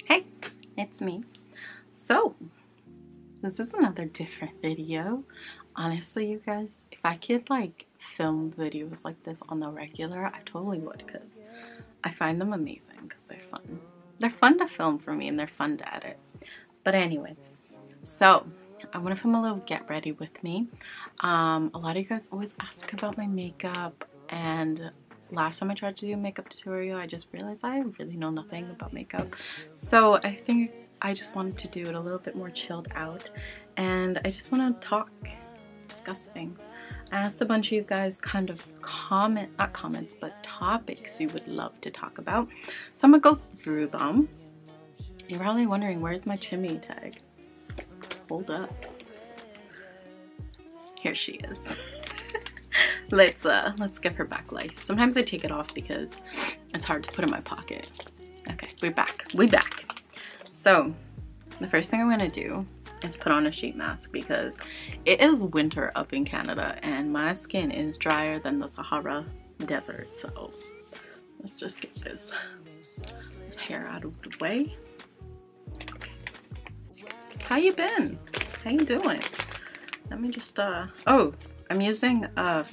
Hey, it's me. So, this is another different video. Honestly, you guys, if I could like film videos like this on the regular, I totally would, because I find them amazing because they're fun. They're fun to film for me and they're fun to edit. But anyways, so I want to film a little get ready with me. A lot of you guys always ask about my makeup, and last time I tried to do a makeup tutorial, I just realized I really know nothing about makeup. So I think I just wanted to do it a little bit more chilled out, and I just want to discuss things. I asked a bunch of you guys kind of not comments, but topics you would love to talk about. So I'm gonna go through them. You're probably wondering, where's my chimney tag? Hold up. Here she is. Let's give her back life. Sometimes I take it off because it's hard to put in my pocket. Okay, we're back. We're back. So the first thing I'm gonna do is put on a sheet mask because it is winter up in Canada and my skin is drier than the Sahara Desert. So let's just get this hair out of the way. Okay. How you been? How you doing? Let me just oh, I'm using a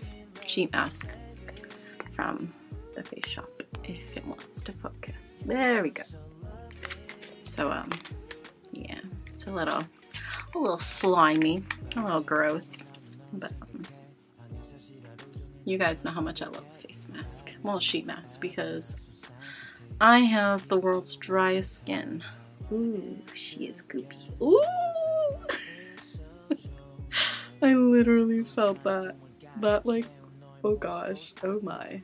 sheet mask from the Face Shop if it wants to focus. There we go. So yeah, it's a little slimy, a little gross, but you guys know how much I love a face mask, well, a sheet mask, because I have the world's driest skin. Ooh, she is goopy. Ooh. I literally felt that like, oh gosh, oh my.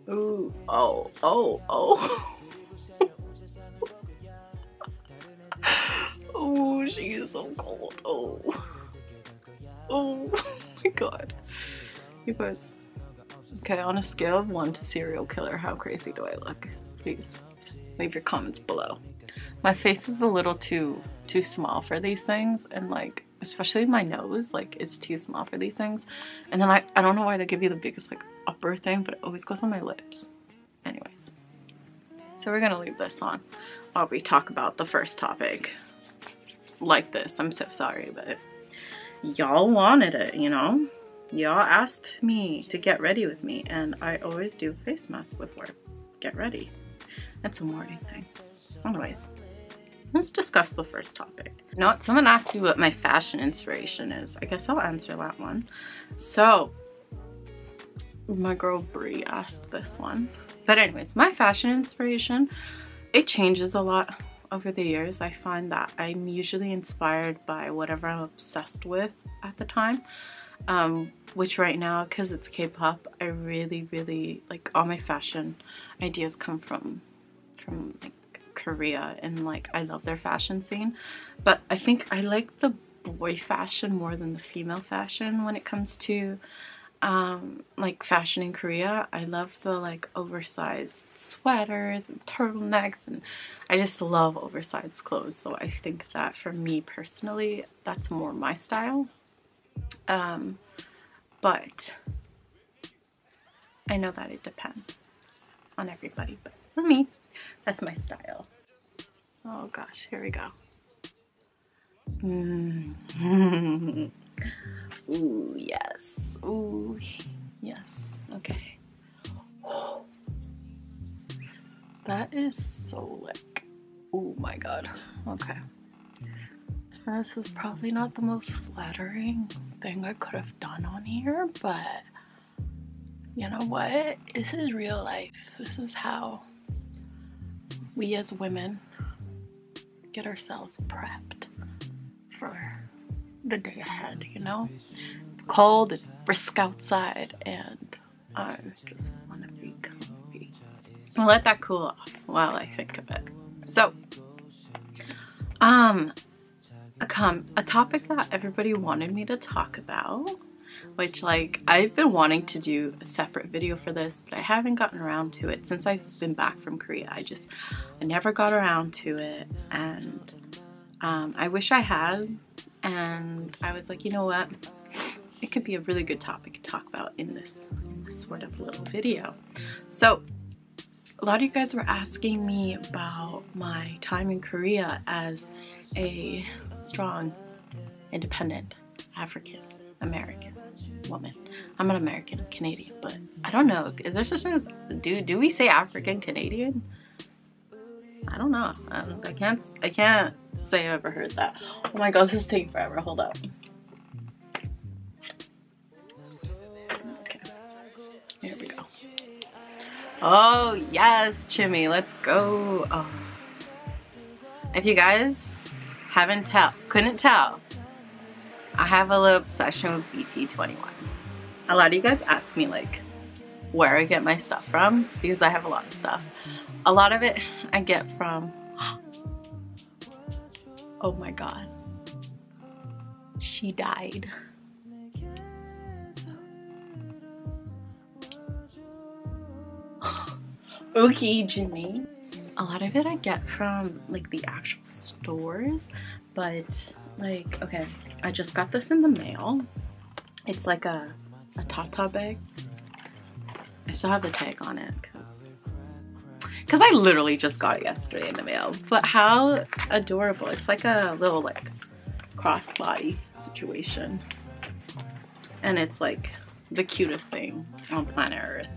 Ooh, oh. Oh, she is so cold. Oh my god. You guys, okay, on a scale of 1 to serial killer, how crazy do I look? Please leave your comments below. My face is a little too small for these things, and like, especially my nose, like, it's too small for these things. And then I don't know why they give you the biggest like upper thing, but it always goes on my lips. Anyways, so we're gonna leave this on while we talk about the first topic like this. I'm so sorry, but y'all wanted it, you know? Y'all asked me to get ready with me, and I always do face masks before get ready. That's a morning thing. Anyways, let's discuss the first topic. You know what? Someone asked me what my fashion inspiration is. I guess I'll answer that one. So, my girl Brie asked this one. But anyways, my fashion inspiration, it changes a lot over the years. I find that I'm usually inspired by whatever I'm obsessed with at the time. Which right now, because it's K-pop, I really like all my fashion ideas come from like Korea, and like I love their fashion scene. But I think I like the boy fashion more than the female fashion when it comes to like fashion in Korea. I love the like oversized sweaters and turtlenecks, and I just love oversized clothes. So I think that for me personally, that's more my style. But I know that it depends on everybody, but for me, that's my style. Oh gosh, here we go. Ooh, yes. Ooh, yes. Okay. That is so like, oh my god. Okay. This is probably not the most flattering thing I could have done on here, but you know what? This is real life. This is how we as women get ourselves prepped for the day ahead, you know? It's cold, it's brisk outside, and I just want to be comfy. I'll let that cool off while I think of it. So, a topic that everybody wanted me to talk about, which like I've been wanting to do a separate video for this, but I haven't gotten around to it since I've been back from Korea. I never got around to it, and I wish I had, and I was like, you know what, it could be a really good topic to talk about in this sort of little video. So a lot of you guys were asking me about my time in Korea as a strong, independent African American woman. I'm an American Canadian, but I don't know. Is there such thing as do we say African Canadian? I don't know. I can't say I've ever heard that. Oh my god, this is taking forever. Hold up. Okay. Here we go. Oh yes, Chimmy, let's go. Oh. If you guys couldn't tell, I have a little obsession with BT21. A lot of you guys ask me like where I get my stuff from because I have a lot of stuff. A lot of it I get from, oh my god, she died. Okay, Jenny. A lot of it I get from like the actual stores, but like, okay, I just got this in the mail. It's like a Tata bag. I still have the tag on it because I literally just got it yesterday in the mail. But how adorable. It's like a little like crossbody situation. And it's like the cutest thing on planet Earth.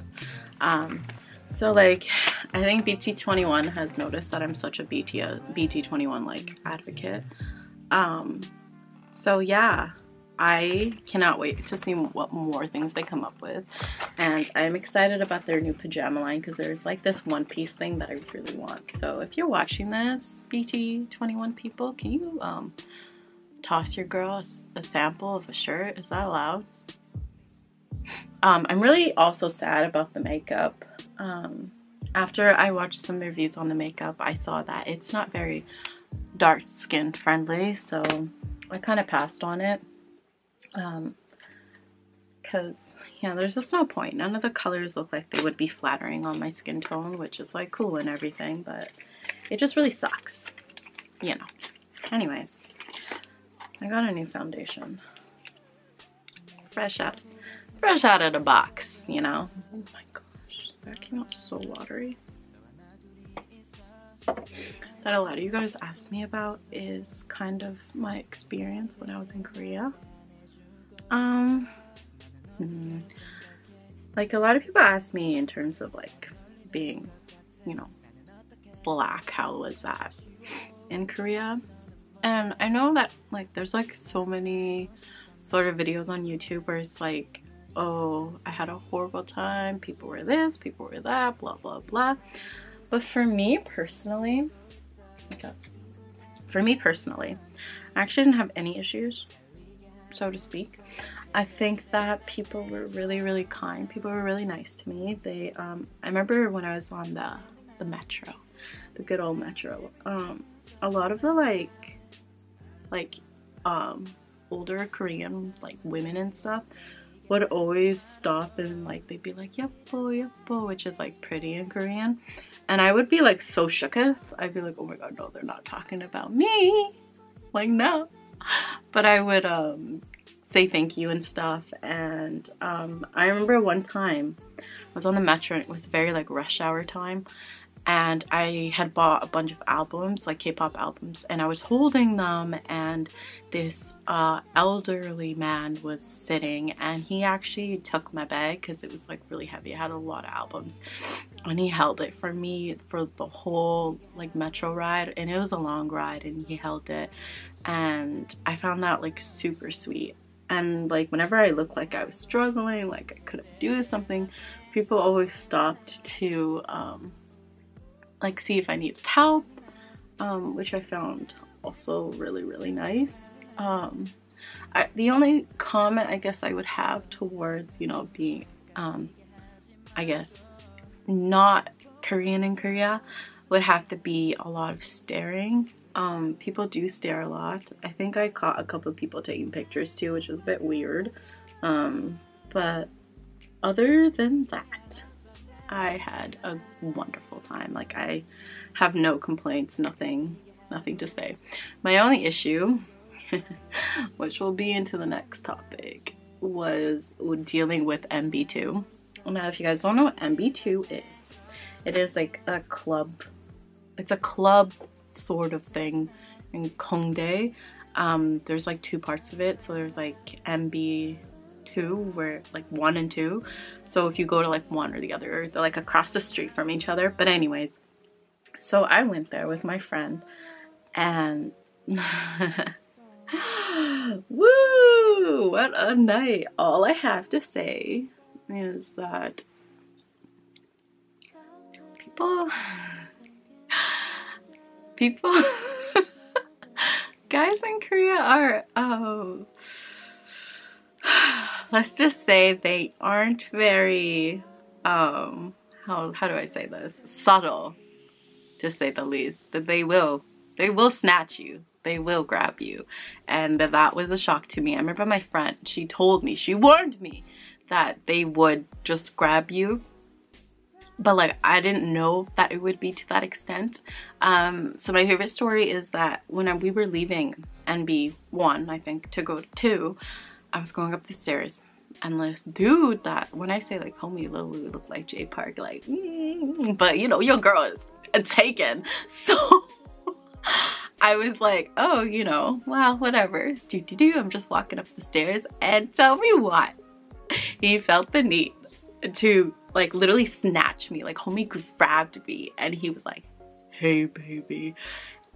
So like, I think BT21 has noticed that I'm such a BT21 like advocate. So yeah, I cannot wait to see what more things they come up with. And I'm excited about their new pajama line because there's like this one piece thing that I really want. So if you're watching this, BT21 people, can you toss your girl a sample of a shirt? Is that allowed? I'm really also sad about the makeup. After I watched some reviews on the makeup, I saw that it's not very dark skin friendly, so I kind of passed on it. Because yeah, there's just no point. None of the colors look like they would be flattering on my skin tone, which is like cool and everything, but it just really sucks, you know. Anyways, I got a new foundation, fresh out of the box, you know. Oh my gosh, that came out so watery. That a lot of you guys asked me about is kind of my experience when I was in Korea. Like a lot of people ask me in terms of like being, you know, black, how was that in Korea? And I know that like there's like so many sort of videos on YouTube where it's like, oh, I had a horrible time, people were this, people were that, blah blah blah. But for me personally, I actually didn't have any issues, so to speak. I think that people were really, really kind. People were really nice to me. They, I remember when I was on the metro, the good old metro, a lot of the older Korean like women and stuff would always stop and like they'd be like yepo yepo, which is like pretty in Korean, and I would be like so shooketh. I'd be like, oh my god, no, they're not talking about me, like no. But I would say thank you and stuff. And I remember one time I was on the metro and it was very like rush hour time, and I had bought a bunch of albums, like K-pop albums, and I was holding them, and this elderly man was sitting, and he actually took my bag because it was like really heavy. I had a lot of albums, and he held it for me for the whole like metro ride, and it was a long ride, and he held it, and I found that like super sweet. And like whenever I looked like I was struggling, like I couldn't do something, people always stopped to like see if I needed help, which I found also really, really nice. The only comment I guess I would have towards, you know, being I guess not Korean in Korea would have to be a lot of staring. People do stare a lot. I think I caught a couple of people taking pictures too, which was a bit weird. But other than that, I had a wonderful time. Like I have no complaints, nothing to say. My only issue, which will be into the next topic, was dealing with MB2. Now, if you guys don't know what MB2 is, It is like a club. It's a club sort of thing in Hongdae. There's like 2 parts of it. So there's like MB2, where like 1 and 2. So if you go to like one or the other, they're like across the street from each other. But anyways, so I went there with my friend and woo, what a night. All I have to say is that people guys in Korea are let's just say they aren't very how do I say this, subtle, to say the least. That they will snatch you, they will grab you, and that was a shock to me. I remember my friend, she told me, she warned me that they would just grab you, but like I didn't know that it would be to that extent. So my favorite story is that when we were leaving NB1, I think, to go to 2, I was going up the stairs and this dude that, when I say like homie Lulu looked like Jay Park, like but you know your girl is taken, so I was like, oh, you know, well, whatever, I'm just walking up the stairs, and tell me what, he felt the need to like literally snatch me. Like homie grabbed me and he was like, hey baby,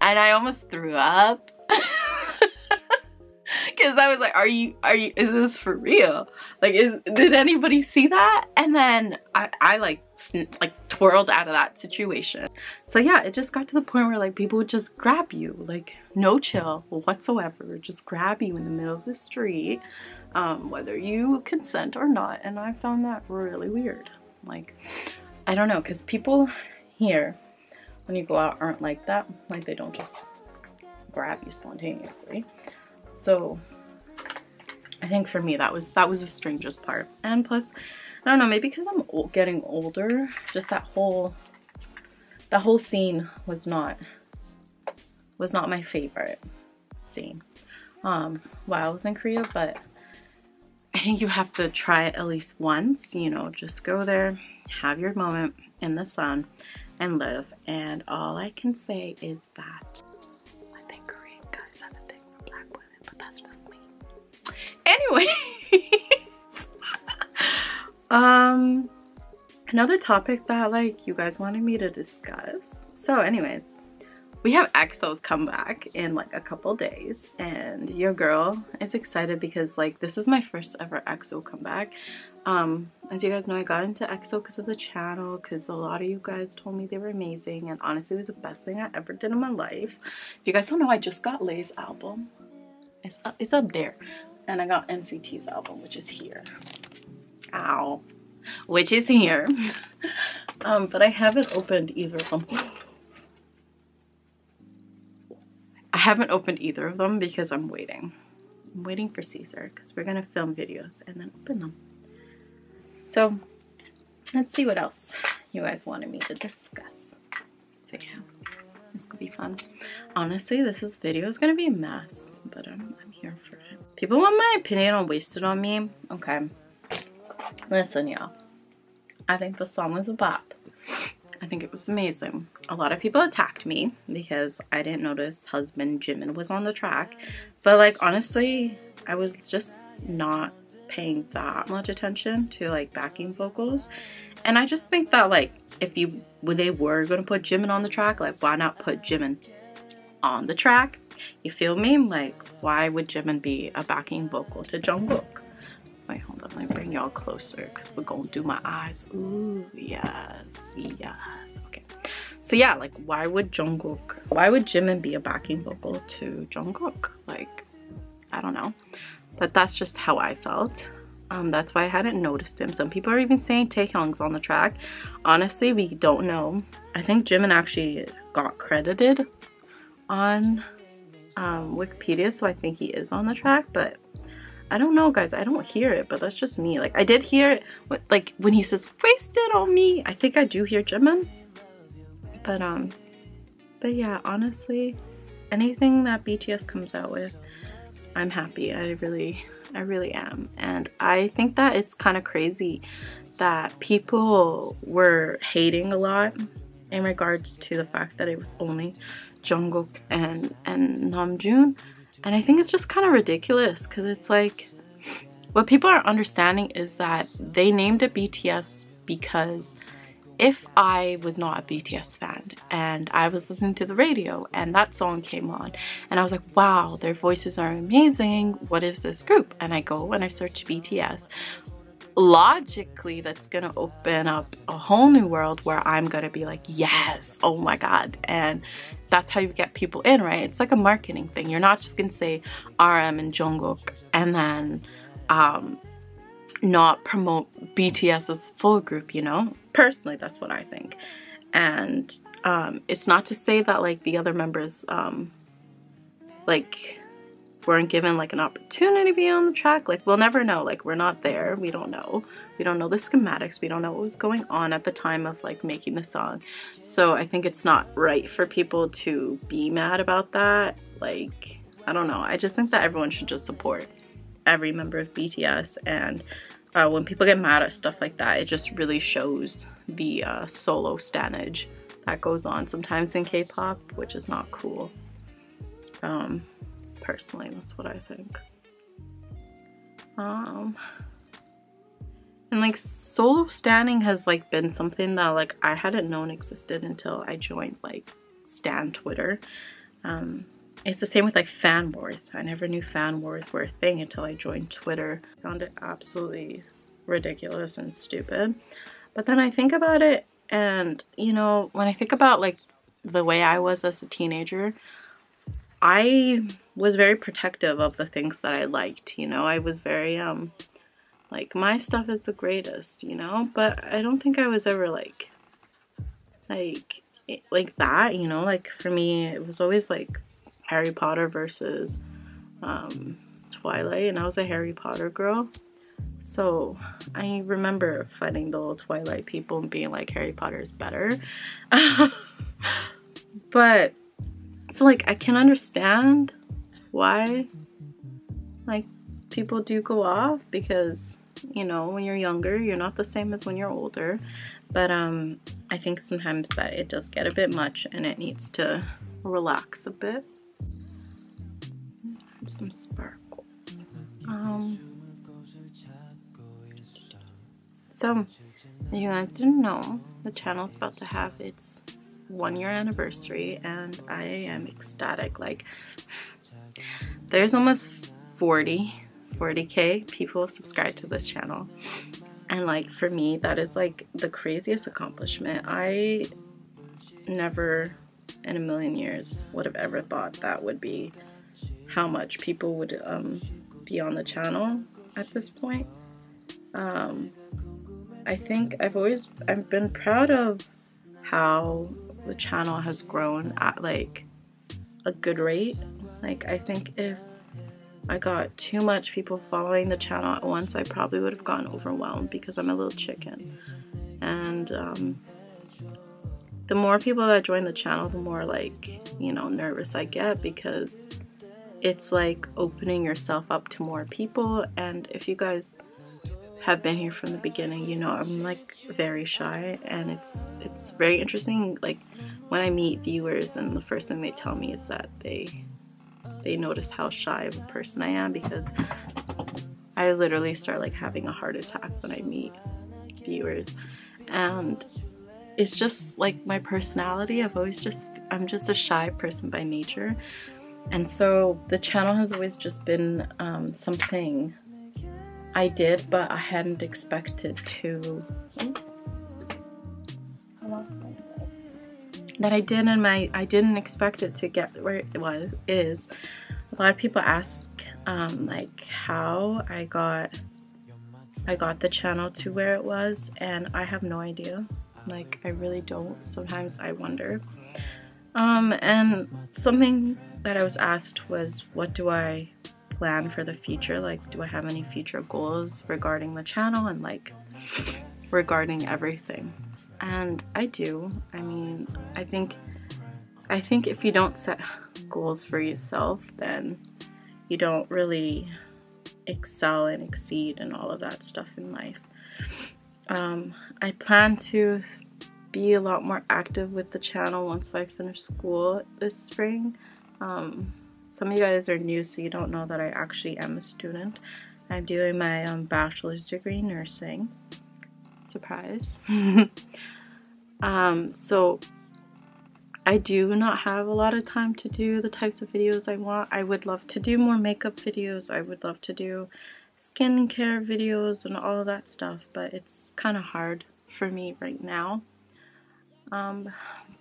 and I almost threw up because I was like, are you is this for real? Like, did anybody see that? And then I like twirled out of that situation. So yeah, it just got to the point where like people would just grab you, like no chill whatsoever, just grab you in the middle of the street, whether you consent or not. And I found that really weird. Like, I don't know, because people here, when you go out, aren't like that. Like, they don't just grab you spontaneously. So I think for me that was the strangest part. And plus, I don't know, maybe because I'm getting older, just that whole scene was not my favorite scene while I was in Korea. But I think you have to try it at least once, you know, just go there, have your moment in the sun and live. And all I can say is that I think Korean guys have a thing for black women, but that's just me. Anyway, another topic that like you guys wanted me to discuss. So anyways, we have EXO's come back in like a couple days, and your girl is excited because like this is my first ever EXO comeback. As you guys know, I got into EXO because of the channel, because a lot of you guys told me they were amazing, and honestly it was the best thing I ever did in my life. If you guys don't know, I just got Lay's album. It's up there. And I got NCT's album, which is here. Ow. Which is here. But I haven't opened either of them. I haven't opened either of them because I'm waiting. I'm waiting for Caesar because we're gonna film videos and then open them. So let's see what else you guys wanted me to discuss. So yeah, this could be fun. Honestly, this video is gonna be a mess, but I'm here for it. People want my opinion on Wasted on Me. Okay, listen y'all, I think the song was a bop. I think it was amazing. A lot of people attacked me because I didn't notice husband Jimin was on the track, but like honestly I was just not paying that much attention to like backing vocals. And I just think that like when they were gonna put Jimin on the track, like why not put Jimin on the track? You feel me? Like, why would Jimin be a backing vocal to Jungkook? Wait, hold on, let me bring y'all closer because we're gonna do my eyes. Ooh, yes, yes. Okay, so yeah, like why would Jimin be a backing vocal to Jungkook? Like, I don't know, but that's just how I felt. That's why I hadn't noticed him. Some people are even saying Taehyung's on the track. Honestly, we don't know. I think Jimin actually got credited on Wikipedia, so I think he is on the track, but I don't know guys, I don't hear it, but that's just me. Like I did hear it like when he says wasted on me, I think I do hear Jimin, but yeah, honestly anything that BTS comes out with, I'm happy. I really am. And I think that it's kind of crazy that people were hating a lot in regards to the fact that it was only Jungkook and Namjoon. And I think it's just kind of ridiculous, because it's like, what people aren't understanding is that they named it BTS because if I was not a BTS fan and I was listening to the radio and that song came on and I was like, wow, their voices are amazing, what is this group? And I go and I search BTS. Logically, that's gonna open up a whole new world where I'm gonna be like, yes, oh my god. And that's how you get people in, right? It's like a marketing thing. You're not just gonna say RM and Jungkook and then not promote BTS as a full group, you know? Personally, that's what I think. And it's not to say that like the other members like weren't given like an opportunity to be on the track. Like, we'll never know. Like, we're not there. We don't know. We don't know the schematics. We don't know what was going on at the time of like making the song. So I think it's not right for people to be mad about that. Like, I don't know. I just think that everyone should just support every member of BTS. And when people get mad at stuff like that, it just really shows the solo stanage that goes on sometimes in K-pop, which is not cool. Personally, that's what I think. And like solo standing has like been something that like I hadn't known existed until I joined like Stan Twitter. It's the same with like fan wars. I never knew fan wars were a thing until I joined Twitter. I found it absolutely ridiculous and stupid. But then I think about it, and you know, when I think about like the way I was as a teenager, I was very protective of the things that I liked, you know. I was very like, my stuff is the greatest, you know. But I don't think I was ever like that, you know. Like for me, it was always like Harry Potter versus Twilight, and I was a Harry Potter girl. So I remember fighting the little Twilight people and being like, Harry Potter is better. But so like I can understand why like people do go off, because you know, when you're younger you're not the same as when you're older. But I think sometimes that it does get a bit much and it needs to relax a bit. Some sparkles. So you guys didn't know, the channel's about to have its 1-year anniversary, and I am ecstatic. Like, there's almost 40k people subscribed to this channel, and like for me that is like the craziest accomplishment. I never in a million years would have ever thought that would be how much people would be on the channel at this point. I think I've been proud of how the channel has grown at like a good rate. Like, I think if I got too much people following the channel at once, I probably would have gotten overwhelmed, because I'm a little chicken. And the more people that join the channel, the more like, you know, nervous I get, because it's like opening yourself up to more people. And if you guys have been here from the beginning, you know I'm like very shy, and it's very interesting like when I meet viewers and the first thing they tell me is that they notice how shy of a person I am, because I literally start like having a heart attack when I meet viewers. And it's just like my personality. I'm just a shy person by nature, and so the channel has always just been something I did, but I hadn't expected to. I lost my place. That I did, and I didn't expect it to get where it is. A lot of people ask like how I got the channel to where it was, and I have no idea. Like, I really don't. Sometimes I wonder. And something that I was asked was, what do I plan for the future? Like, do I have any future goals regarding the channel and like regarding everything? And I do. I mean, I think if you don't set goals for yourself, then you don't really excel and exceed and all of that stuff in life. I plan to be a lot more active with the channel once I finish school this spring. Some of you guys are new, so you don't know that I actually am a student. I'm doing my bachelor's degree in nursing. Surprise. So I do not have a lot of time to do the types of videos I want. I would love to do more makeup videos. I would love to do skincare videos and all of that stuff, but it's kind of hard for me right now.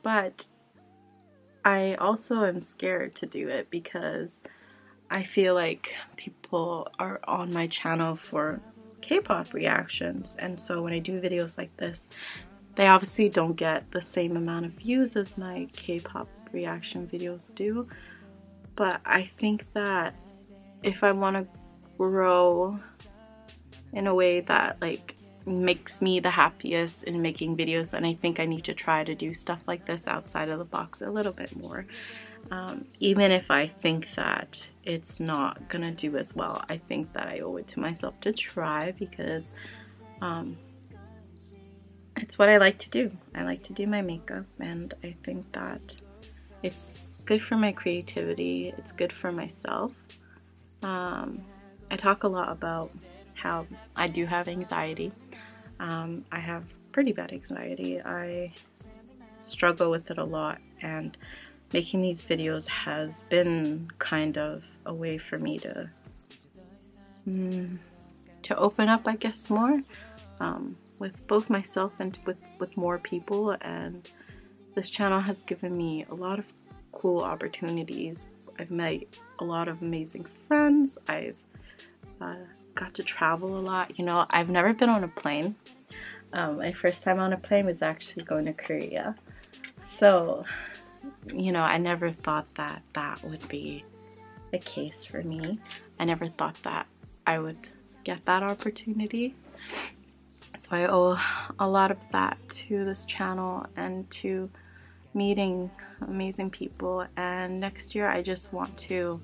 But I also am scared to do it because I feel like people are on my channel for K-pop reactions, and so when I do videos like this, they obviously don't get the same amount of views as my K-pop reaction videos do. But I think that if I want to grow in a way that like makes me the happiest in making videos, then I think I need to try to do stuff like this outside of the box a little bit more. Even if I think that it's not gonna do as well, I think that I owe it to myself to try, because it's what I like to do. I like to do my makeup, and I think that it's good for my creativity, it's good for myself. I talk a lot about how I do have anxiety. I have pretty bad anxiety. I struggle with it a lot, and making these videos has been kind of a way for me to open up, I guess, more with both myself and with more people. And this channel has given me a lot of cool opportunities. I've met a lot of amazing friends. I've got to travel a lot. You know, I've never been on a plane. My first time on a plane was actually going to Korea. So, you know, I never thought that that would be the case for me. I never thought that I would get that opportunity. So I owe a lot of that to this channel and to meeting amazing people. And next year I just want to,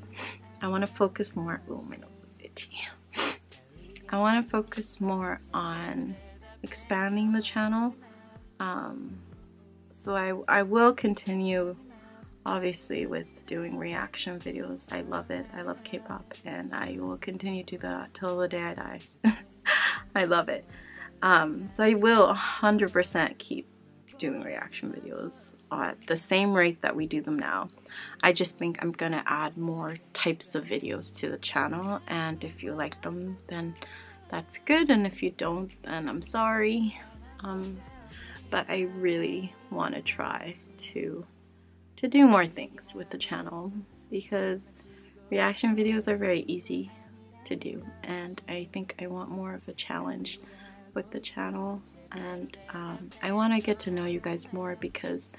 focus more, oh my nose is itchy. I want to focus more on expanding the channel. So I will continue, obviously, with doing reaction videos. I love it. I love K-pop, and I will continue to do that till the day I die. I love it. So I will 100% keep doing reaction videos at the same rate that we do them now. I just think I'm gonna add more types of videos to the channel, and if you like them, then that's good, and if you don't, then I'm sorry. But I really want to try to do more things with the channel, because reaction videos are very easy to do, and I think I want more of a challenge with the channel. And I want to get to know you guys more, because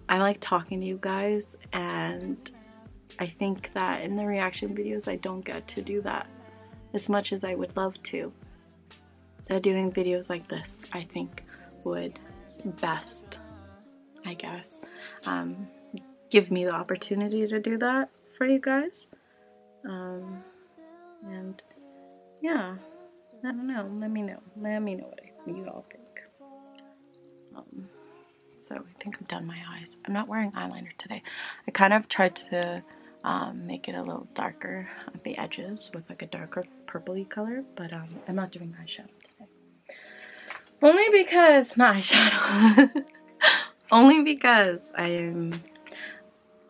I like talking to you guys, and I think that in the reaction videos I don't get to do that as much as I would love to. So doing videos like this, I think, would best, I guess, give me the opportunity to do that for you guys. And yeah, I don't know, let me know what you all think. So I think I'm done my eyes. I'm not wearing eyeliner today. I kind of tried to make it a little darker at the edges with like a darker purpley color, but I'm not doing eyeshadow today. Only because, not eyeshadow, only because I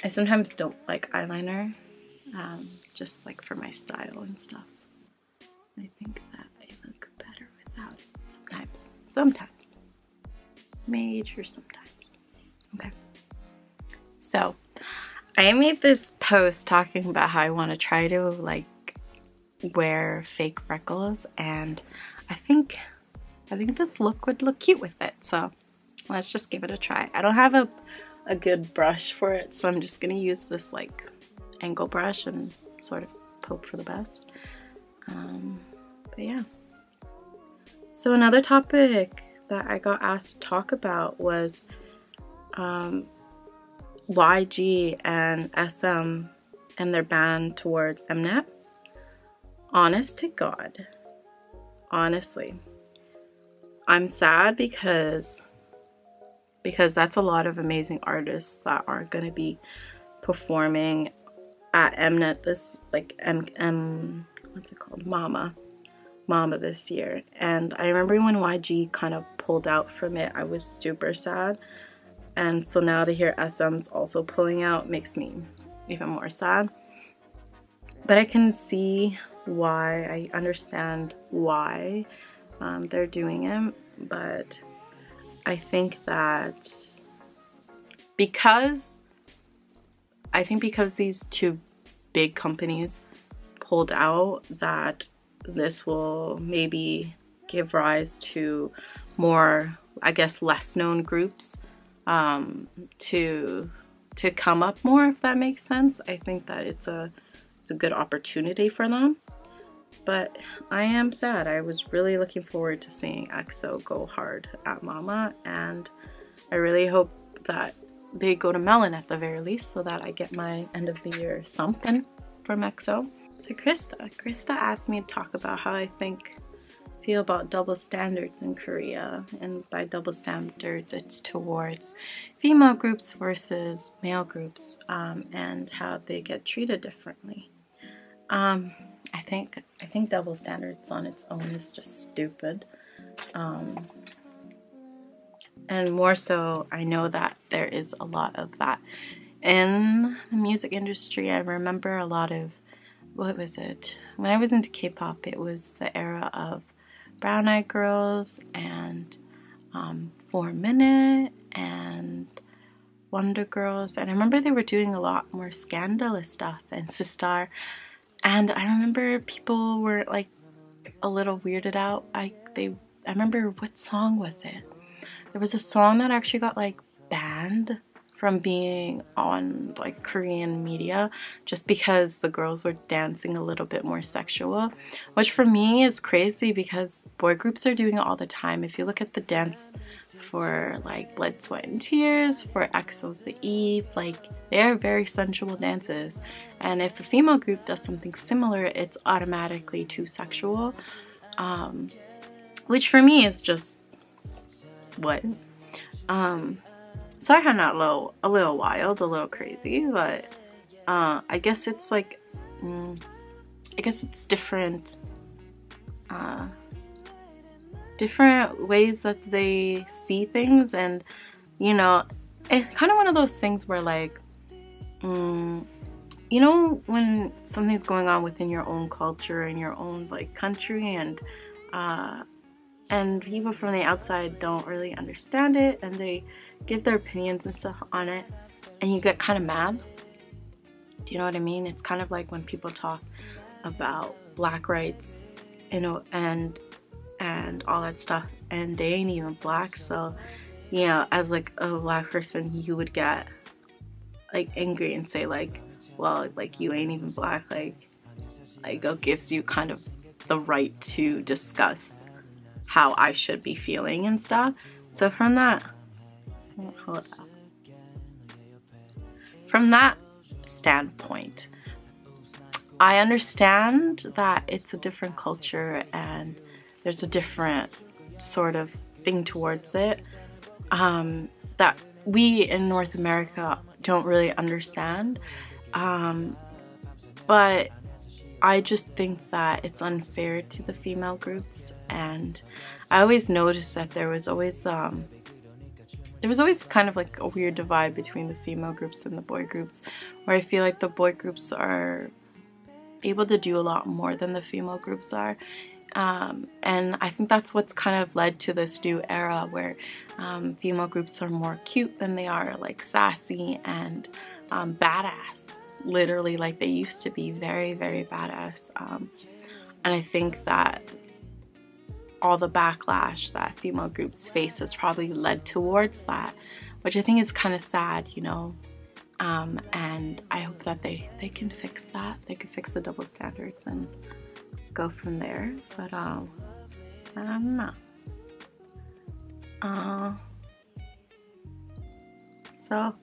sometimes don't like eyeliner, just like for my style and stuff. I think that I look better without it sometimes. Major sometimes. Okay. So, I made this post talking about how I want to try to like wear fake freckles, and I think this look would look cute with it, so let's just give it a try. I don't have a good brush for it, so I'm just gonna use this like angle brush and sort of hope for the best. But yeah. So another topic that I got asked to talk about was YG and SM and their ban towards Mnet. Honest to God, honestly, I'm sad because that's a lot of amazing artists that aren't going to be performing at Mnet this, like, what's it called, Mama this year. And I remember when YG kind of pulled out from it, I was super sad. And so now to hear SM's also pulling out makes me even more sad. But I can see why, I understand why they're doing it. But I think that because these two big companies pulled out, that this will maybe give rise to more, I guess, less known groups to come up more, if that makes sense. I think that it's a good opportunity for them. But I am sad. I was really looking forward to seeing EXO go hard at Mama, and I really hope that they go to Melon at the very least, so that I get my end of the year something from EXO. So Krista asked me to talk about how I feel about double standards in Korea, and by double standards it's towards female groups versus male groups, and how they get treated differently. I think double standards on its own is just stupid. And more so, I know that there is a lot of that in the music industry. I remember a lot of, what was it? When I was into K-pop, it was the era of Brown Eyed Girls and 4Minute and Wonder Girls. And I remember they were doing a lot more scandalous stuff, and Sistar. And I remember people were like a little weirded out. I remember, what song was it? There was a song that actually got like banned from being on like Korean media just because the girls were dancing a little bit more sexual, which for me is crazy because boy groups are doing it all the time. If you look at the dance for like Blood, Sweat and Tears, for EXO's The Eve, like they are very sensual dances, and if a female group does something similar, it's automatically too sexual, which for me is just what. So I found that a little wild, a little crazy, but I guess it's like, I guess it's different ways that they see things. And you know, it's kind of one of those things where like, you know, when something's going on within your own culture and your own like country, and people from the outside don't really understand it, and they give their opinions and stuff on it, and you get kind of mad. Do you know what I mean? It's kind of like when people talk about black rights, you know, and all that stuff, and they ain't even black. So, you know, as like a black person, you would get like angry and say like, well, like you ain't even black, like it gives you kind of the right to discuss how I should be feeling and stuff. So from that, hold up. From that standpoint, I understand that it's a different culture and there's a different sort of thing towards it that we in North America don't really understand. But I just think that it's unfair to the female groups, and I always noticed that there was always kind of like a weird divide between the female groups and the boy groups, where I feel like the boy groups are able to do a lot more than the female groups are. And I think that's what's kind of led to this new era where female groups are more cute than they are like sassy and badass. Literally, like they used to be very, very badass. And I think that all the backlash that female groups face has probably led towards that, which I think is kind of sad, you know. And I hope that they can fix that. They can fix the double standards and go from there. But I don't know. So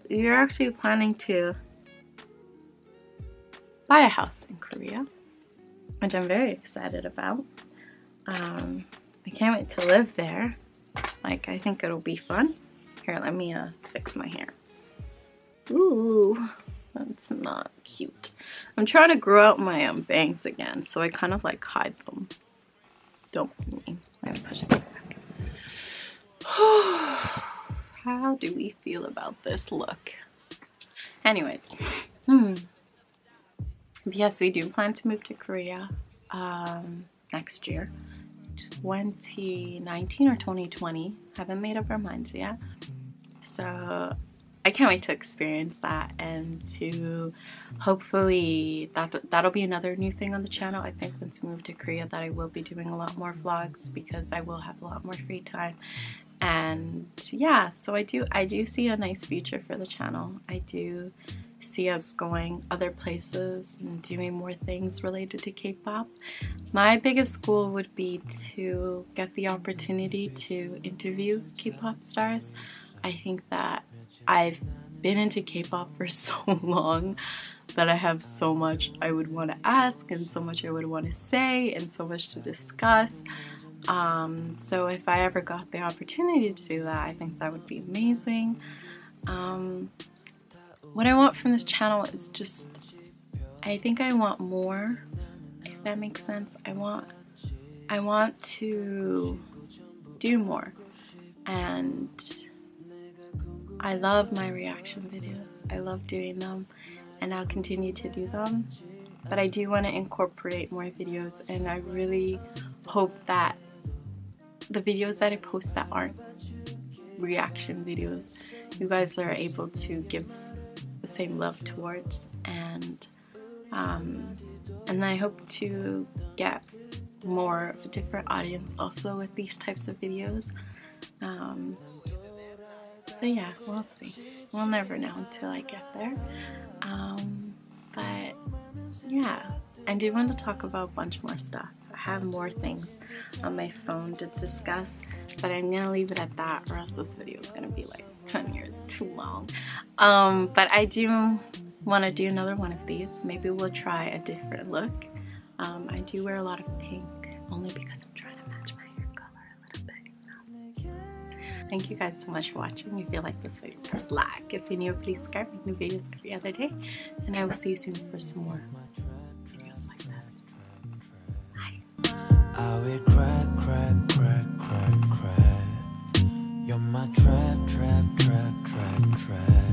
you're actually planning to buy a house in Korea, which I'm very excited about. I can't wait to live there. Like, I think it'll be fun. Here, let me fix my hair. Ooh, that's not cute. I'm trying to grow out my bangs again, so I kind of like hide them. Don't mind me. I'm gonna push them back. How do we feel about this look? Anyways, yes, we do plan to move to Korea next year, 2019 or 2020. Haven't made up our minds yet. So I can't wait to experience that, and to hopefully that'll be another new thing on the channel. I think once we move to Korea that I will be doing a lot more vlogs because I will have a lot more free time. And yeah, so I do see a nice future for the channel. I do see us going other places and doing more things related to K-pop. My biggest goal would be to get the opportunity to interview K-pop stars. I think that I've been into K-pop for so long that I have so much I would want to ask, and so much I would want to say, and so much to discuss. So if I ever got the opportunity to do that, I think that would be amazing. What I want from this channel is just, I think I want more, if that makes sense. I want to do more, and I love my reaction videos. I love doing them, and I'll continue to do them. But I do want to incorporate more videos, and I really hope that the videos that I post that aren't reaction videos, you guys are able to give the same love towards, and I hope to get more of a different audience also with these types of videos. But yeah, we'll see. We'll never know until I get there. But yeah, I do want to talk about a bunch more stuff. I have more things on my phone to discuss, but I'm gonna leave it at that, or else this video is gonna be like 10 years too long. But I do want to do another one of these. Maybe we'll try a different look. I do wear a lot of pink only because I'm trying to match my hair color a little bit. Thank you guys so much for watching. If you like this video, press like. If you're new, please subscribe. Make new videos every other day, and I will see you soon for some more videos like this. Bye. I will crack, crack, crack, crack, crack. You're my trap, trap, trap, trap, trap.